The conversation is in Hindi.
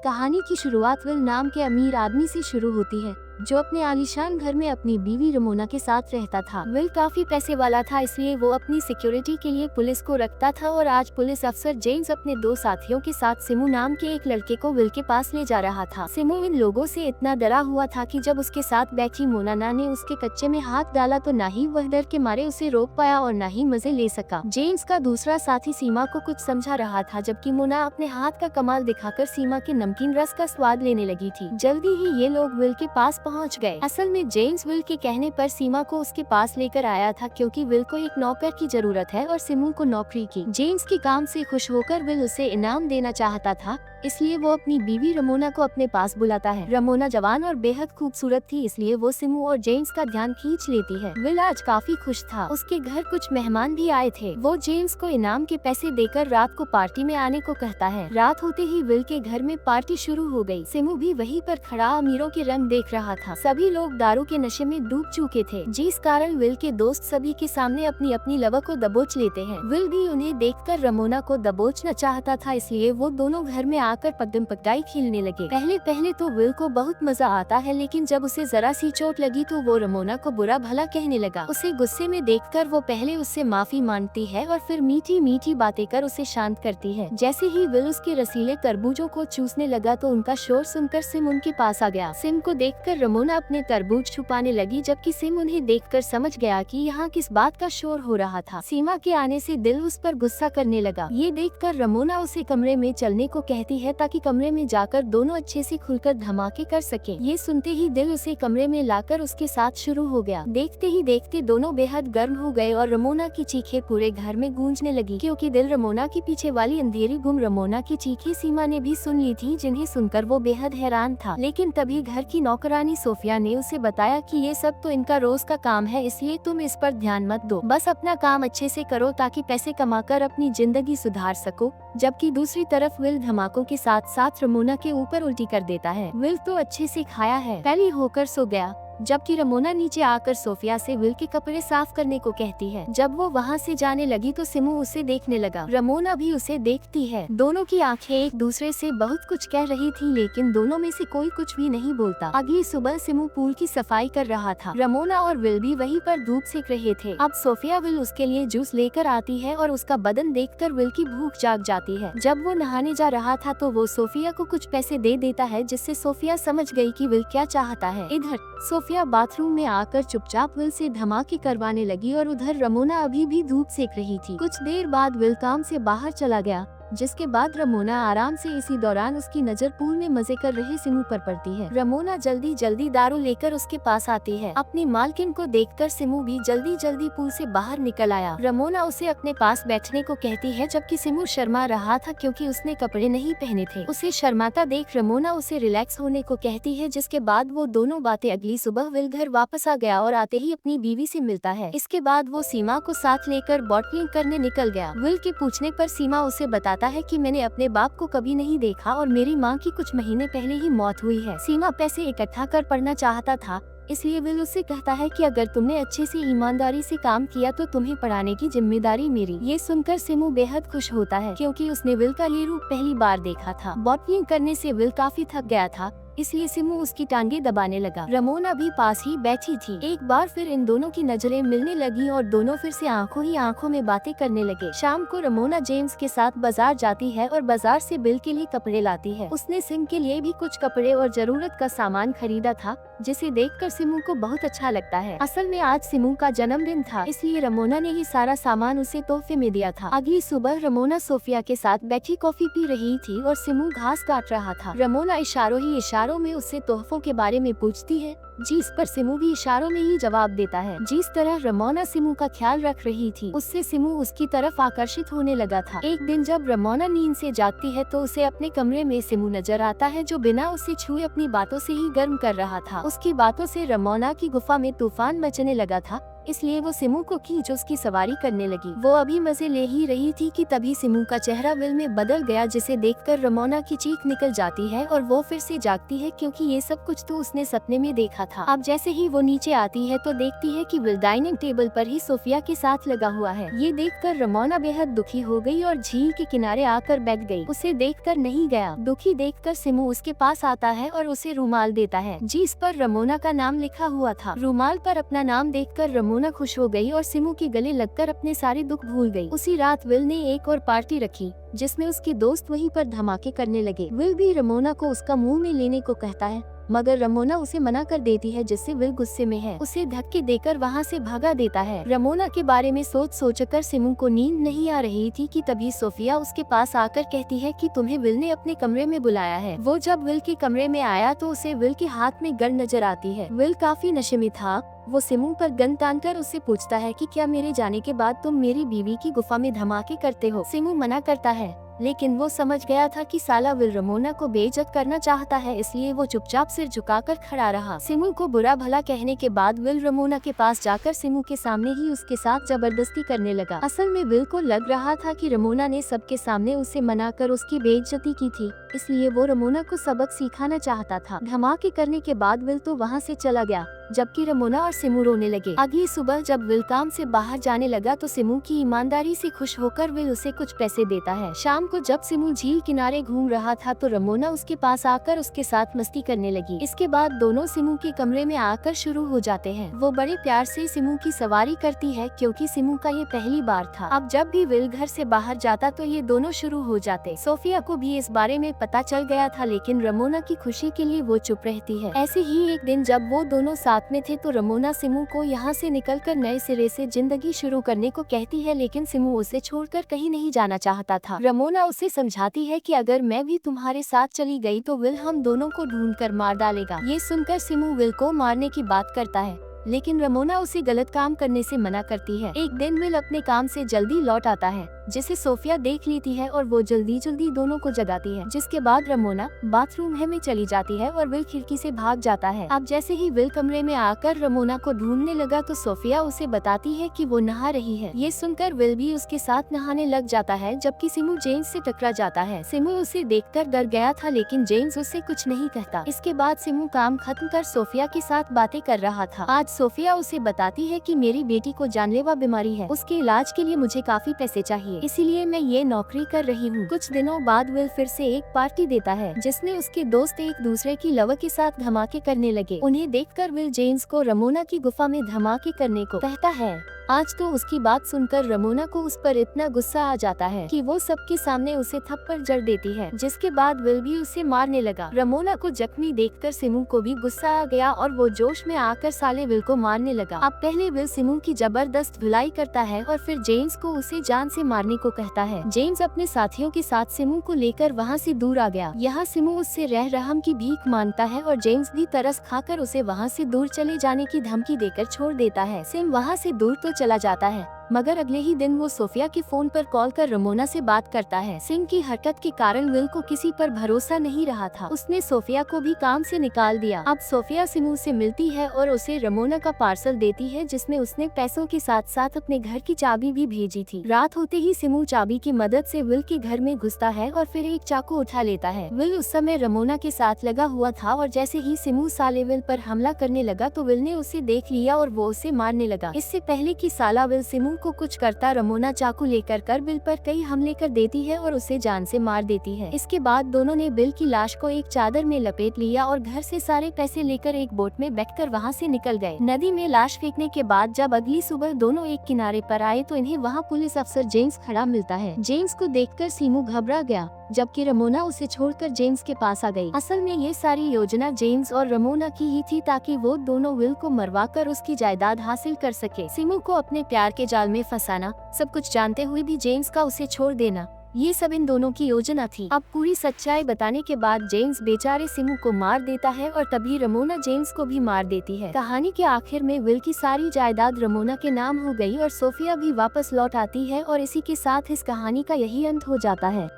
कहानी की शुरुआत विल नाम के अमीर आदमी से शुरू होती है, जो अपने आलीशान घर में अपनी बीवी रमोना के साथ रहता था। विल काफी पैसे वाला था, इसलिए वो अपनी सिक्योरिटी के लिए पुलिस को रखता था और आज पुलिस अफसर जेम्स अपने 2 साथियों के साथ सिमू नाम के एक लड़के को विल के पास ले जा रहा था। सिमू इन लोगों से इतना डरा हुआ था कि जब उसके साथ बैठी मोनाना ने उसके कच्चे में हाथ डाला तो न ही वह डर के मारे उसे रोक पाया और न ही मजे ले सका। जेम्स का दूसरा साथी सीमा को कुछ समझा रहा था, जबकि मोना अपने हाथ का कमाल दिखाकर सीमा के नमकीन रस का स्वाद लेने लगी थी। जल्दी ही ये लोग विल के पास पहुंच गए। असल में जेम्स विल के कहने पर सीमा को उसके पास लेकर आया था, क्योंकि विल को एक नौकर की जरूरत है और सिमू को नौकरी की। जेम्स के काम से खुश होकर विल उसे इनाम देना चाहता था, इसलिए वो अपनी बीवी रमोना को अपने पास बुलाता है। रमोना जवान और बेहद खूबसूरत थी, इसलिए वो सिमू और जेम्स का ध्यान खींच लेती है। विल आज काफी खुश था, उसके घर कुछ मेहमान भी आए थे। वो जेम्स को इनाम के पैसे देकर रात को पार्टी में आने को कहता है। रात होते ही विल के घर में पार्टी शुरू हो गई। सिमू भी वहीं पर खड़ा अमीरों के रंग देख रहा था। सभी लोग दारू के नशे में डूब चुके थे, जिस कारण विल के दोस्त सभी के सामने अपनी अपनी लवा को दबोच लेते हैं। विल भी उन्हें देखकर रमोना को दबोचना चाहता था, इसलिए वो दोनों घर में आकर पकड़म पकड़ाई खेलने लगे। पहले पहले तो विल को बहुत मजा आता है, लेकिन जब उसे जरा सी चोट लगी तो वो रमोना को बुरा भला कहने लगा। उसे गुस्से में देखकर वो पहले उससे माफी मांगती है और फिर मीठी मीठी बातें कर उसे शांत करती है। जैसे ही विल उसके रसीले तरबूजों को चूसने लगा तो उनका शोर सुनकर सिम उनके पास आ गया। सिम को देखकर रमोना अपने तरबूज छुपाने लगी, जबकि सिम उन्हें देखकर समझ गया कि यहाँ किस बात का शोर हो रहा था। सीमा के आने से दिल उस पर गुस्सा करने लगा। ये देखकर रमोना उसे कमरे में चलने को कहती है, ताकि कमरे में जाकर दोनों अच्छे से खुलकर धमाके कर सके। ये सुनते ही दिल उसे कमरे में लाकर उसके साथ शुरू हो गया। देखते ही देखते दोनों बेहद गर्म हो गए और रमोना की चीखें पूरे घर में गूंजने लगी, क्योंकि दिल रमोना के पीछे वाली अंधेरी गुम रमोना की चीखें सीमा ने भी सुन ली थी, जिन्हें सुनकर वो बेहद हैरान था। लेकिन तभी घर की नौकरानी सोफिया ने उसे बताया कि ये सब तो इनका रोज का काम है, इसलिए तुम इस पर ध्यान मत दो, बस अपना काम अच्छे से करो ताकि पैसे कमाकर अपनी जिंदगी सुधार सको। जबकि दूसरी तरफ विल धमाकों के साथ साथ रमोना के ऊपर उल्टी कर देता है। विल तो अच्छे से खाया है, पहले होकर सो गया, जबकि रमोना नीचे आकर सोफिया से विल के कपड़े साफ करने को कहती है। जब वो वहाँ से जाने लगी तो सिमू उसे देखने लगा। रमोना भी उसे देखती है। दोनों की आंखें एक दूसरे से बहुत कुछ कह रही थी, लेकिन दोनों में से कोई कुछ भी नहीं बोलता। अगली सुबह सिमू पूल की सफाई कर रहा था। रमोना और विल भी वहीं पर धूप सेक रहे थे। अब सोफिया विल उसके लिए जूस लेकर आती है और उसका बदन देखकर विल की भूख जाग जाती है। जब वो नहाने जा रहा था तो वो सोफिया को कुछ पैसे दे देता है, जिससे सोफिया समझ गई कि विल क्या चाहता है। इधर सोफिया बाथरूम में आकर चुपचाप विल से धमाके करवाने लगी और उधर रमोना अभी भी धूप सेक रही थी। कुछ देर बाद विल काम से बाहर चला गया, जिसके बाद रमोना आराम से इसी दौरान उसकी नजर पूल में मजे कर रहे सिमू पर पड़ती है। रमोना जल्दी जल्दी दारू लेकर उसके पास आती है। अपनी मालकिन को देखकर सिमू भी जल्दी जल्दी पूल से बाहर निकल आया। रमोना उसे अपने पास बैठने को कहती है, जबकि सिमू शर्मा रहा था क्योंकि उसने कपड़े नहीं पहने थे। उसे शर्माता देख रमोना उसे रिलैक्स होने को कहती है, जिसके बाद वो दोनों बातें अगली सुबह विल घर वापस आ गया और आते ही अपनी बीवी से मिलता है। इसके बाद वो सीमा को साथ लेकर बॉटलिंग करने निकल गया। विल के पूछने पर सीमा उसे बताता है कि मैंने अपने बाप को कभी नहीं देखा और मेरी माँ की कुछ महीने पहले ही मौत हुई है। सीमा पैसे इकट्ठा कर पढ़ना चाहता था, इसलिए विल उससे कहता है कि अगर तुमने अच्छे से ईमानदारी से काम किया तो तुम्हें पढ़ाने की जिम्मेदारी मेरी। ये सुनकर सिमू बेहद खुश होता है, क्योंकि उसने विल का ये रूप पहली बार देखा था। बॉटलिंग करने से विल काफी थक गया था, इसलिए सिमू उसकी टांगे दबाने लगा। रमोना भी पास ही बैठी थी। एक बार फिर इन दोनों की नजरें मिलने लगी और दोनों फिर से आंखों ही आंखों में बातें करने लगे। शाम को रमोना जेम्स के साथ बाजार जाती है और बाजार से बिल के लिए कपड़े लाती है। उसने सिम के लिए भी कुछ कपड़े और जरूरत का सामान खरीदा था, जिसे देखकर सिमू को बहुत अच्छा लगता है। असल में आज सिमू का जन्मदिन था, इसलिए रमोना ने ही सारा सामान उसे तोहफे में दिया था। अगली सुबह रमोना सोफिया के साथ बैठी कॉफी पी रही थी और सिमू घास काट रहा था। रमोना इशारों ही इशारों में उससे तोहफों के बारे में पूछती है, जिस पर सिमू भी इशारों में ही जवाब देता है। जिस तरह रमोना सिमू का ख्याल रख रही थी, उससे सिमू उसकी तरफ आकर्षित होने लगा था। एक दिन जब रमोना नींद से जागती है तो उसे अपने कमरे में सिमू नजर आता है, जो बिना उसे छुए अपनी बातों से ही गर्म कर रहा था। उसकी बातों से रमोना की गुफा में तूफान मचने लगा था। इसलिए वो सिमू को खींच उसकी सवारी करने लगी। वो अभी मजे ले ही रही थी कि तभी सिमू का चेहरा विल में बदल गया, जिसे देखकर रमोना की चीख निकल जाती है और वो फिर से जागती है क्योंकि ये सब कुछ तो उसने सपने में देखा था। अब जैसे ही वो नीचे आती है तो देखती है कि विल डाइनिंग टेबल पर ही सोफिया के साथ लगा हुआ है। ये देखकर रमोना बेहद दुखी हो गई और झील के किनारे आकर बैठ गई। उसे देखकर नहीं गया। दुखी देखकर सिमू उसके पास आता है और उसे रुमाल देता है जिस पर रमोना का नाम लिखा हुआ था। रुमाल पर अपना नाम देखकर रमोना खुश हो गई और सिमू के गले लगकर अपने सारे दुख भूल गई। उसी रात विल ने एक और पार्टी रखी जिसमें उसके दोस्त वहीं पर धमाके करने लगे। विल भी रमोना को उसका मुंह में लेने को कहता है मगर रमोना उसे मना कर देती है, जिससे विल गुस्से में है उसे धक्के देकर वहाँ से भगा देता है। रमोना के बारे में सोचकर सिमू को नींद नहीं आ रही थी कि तभी सोफिया उसके पास आकर कहती है कि तुम्हें विल ने अपने कमरे में बुलाया है। वो जब विल के कमरे में आया तो उसे विल के हाथ में गन नजर आती है। विल काफी नशे में था। वो सिमू पर गन तानकर उससे पूछता है कि क्या मेरे जाने के बाद तुम मेरी बीवी की गुफा में धमाके करते हो। सिमू मना करता है लेकिन वो समझ गया था कि साला विल रमोना को बेइज्जत करना चाहता है, इसलिए वो चुपचाप सिर झुकाकर खड़ा रहा। सिमू को बुरा भला कहने के बाद विल रमोना के पास जाकर सिमू के सामने ही उसके साथ जबरदस्ती करने लगा। असल में विल को लग रहा था कि रमोना ने सबके सामने उसे मना कर उसकी बेइज्जती की थी, इसलिए वो रमोना को सबक सिखाना चाहता था। धमाके करने के बाद विल तो वहाँ से चला गया जबकि रमोना और सिमू रोने लगे। अगली सुबह जब विल काम से बाहर जाने लगा तो सिमू की ईमानदारी से खुश होकर विल उसे कुछ पैसे देता है। शाम को जब सिमू झील किनारे घूम रहा था तो रमोना उसके पास आकर उसके साथ मस्ती करने लगी। इसके बाद दोनों सिमू के कमरे में आकर शुरू हो जाते हैं। वो बड़े प्यार से सिमू की सवारी करती है क्योंकि सिमू का ये पहली बार था। अब जब भी विल घर से बाहर जाता तो ये दोनों शुरू हो जाते। सोफिया को भी इस बारे में पता चल गया था लेकिन रमोना की खुशी के लिए वो चुप रहती है। ऐसे ही एक दिन जब वो दोनों साथ में थे तो रमोना सिमू को यहाँ से निकलकर नए सिरे से जिंदगी शुरू करने को कहती है, लेकिन सिमू उसे छोड़कर कहीं नहीं जाना चाहता था। रमोना उसे समझाती है कि अगर मैं भी तुम्हारे साथ चली गई तो विल हम दोनों को ढूंढकर मार डालेगा। ये सुनकर सिमू विल को मारने की बात करता है लेकिन रमोना उसे गलत काम करने से मना करती है। एक दिन विल अपने काम से जल्दी लौट आता है जिसे सोफिया देख लेती है और वो जल्दी दोनों को जगाती है, जिसके बाद रमोना बाथरूम में चली जाती है और विल खिड़की से भाग जाता है। अब जैसे ही विल कमरे में आकर रमोना को ढूंढने लगा तो सोफिया उसे बताती है कि वो नहा रही है। ये सुनकर विल भी उसके साथ नहाने लग जाता है जबकि सिमू जेम्स से टकरा जाता है। सिमू उसे देखकर डर गया था लेकिन जेम्स उससे कुछ नहीं कहता। इसके बाद सिमू काम खत्म कर सोफिया के साथ बातें कर रहा था। आज सोफिया उसे बताती है कि मेरी बेटी को जानलेवा बीमारी है, उसके इलाज के लिए मुझे काफी पैसे चाहिए, इसीलिए मैं ये नौकरी कर रही हूँ। कुछ दिनों बाद विल फिर से एक पार्टी देता है जिसमें उसके दोस्त एक दूसरे की लवर के साथ धमाके करने लगे। उन्हें देखकर विल जेम्स को रमोना की गुफा में धमाके करने को कहता है। आज तो उसकी बात सुनकर रमोना को उस पर इतना गुस्सा आ जाता है कि वो सबके सामने उसे थप्पड़ जड़ देती है, जिसके बाद विल भी उसे मारने लगा। रमोना को जख्मी देखकर सिमू को भी गुस्सा आ गया और वो जोश में आकर साले विल को मारने लगा। अब पहले विल सिमू की जबरदस्त धुलाई करता है और फिर जेम्स को उसे जान से मारने को कहता है। जेम्स अपने साथियों के साथ सिमू को लेकर वहाँ से दूर आ गया। यहाँ सिमू उससे रह रहम की भीख मांगता है और जेम्स भी तरस खाकर उसे वहाँ से दूर चले जाने की धमकी देकर छोड़ देता है। सिम वहाँ से दूर तो चला जाता है मगर अगले ही दिन वो सोफिया के फोन पर कॉल कर रमोना से बात करता है। सिम की हरकत के कारण विल को किसी पर भरोसा नहीं रहा था। उसने सोफिया को भी काम से निकाल दिया। अब सोफिया सिमू से मिलती है और उसे रमोना का पार्सल देती है जिसमें उसने पैसों के साथ साथ अपने घर की चाबी भी भेजी थी। रात होते ही सिमू चाबी की मदद से विल के घर में घुसता है और फिर एक चाकू उठा लेता है। विल उस समय रमोना के साथ लगा हुआ था और जैसे ही सिमू साले विल पर हमला करने लगा तो विल ने उसे देख लिया और वो उसे मारने लगा। इससे पहले कि साला विल सिमू को कुछ करता, रमोना चाकू लेकर बिल पर कई हमले कर देती है और उसे जान से मार देती है। इसके बाद दोनों ने बिल की लाश को एक चादर में लपेट लिया और घर से सारे पैसे लेकर एक बोट में बैठकर वहाँ से निकल गए। नदी में लाश फेंकने के बाद जब अगली सुबह दोनों एक किनारे पर आए तो इन्हें वहाँ पुलिस अफसर जेम्स खड़ा मिलता है। जेम्स को देखकर सिमू घबरा गया जबकि रमोना उसे छोड़कर जेम्स के पास आ गई। असल में ये सारी योजना जेम्स और रमोना की ही थी ताकि वो दोनों विल को मरवाकर उसकी जायदाद हासिल कर सके। सिमू को अपने प्यार के जाल में फंसाना, सब कुछ जानते हुए भी जेम्स का उसे छोड़ देना, ये सब इन दोनों की योजना थी। अब पूरी सच्चाई बताने के बाद जेम्स बेचारे सिमू को मार देता है और तभी रमोना जेम्स को भी मार देती है। कहानी के आखिर में विल की सारी जायदाद रमोना के नाम हो गई और सोफिया भी वापस लौट आती है और इसी के साथ इस कहानी का यही अंत हो जाता है।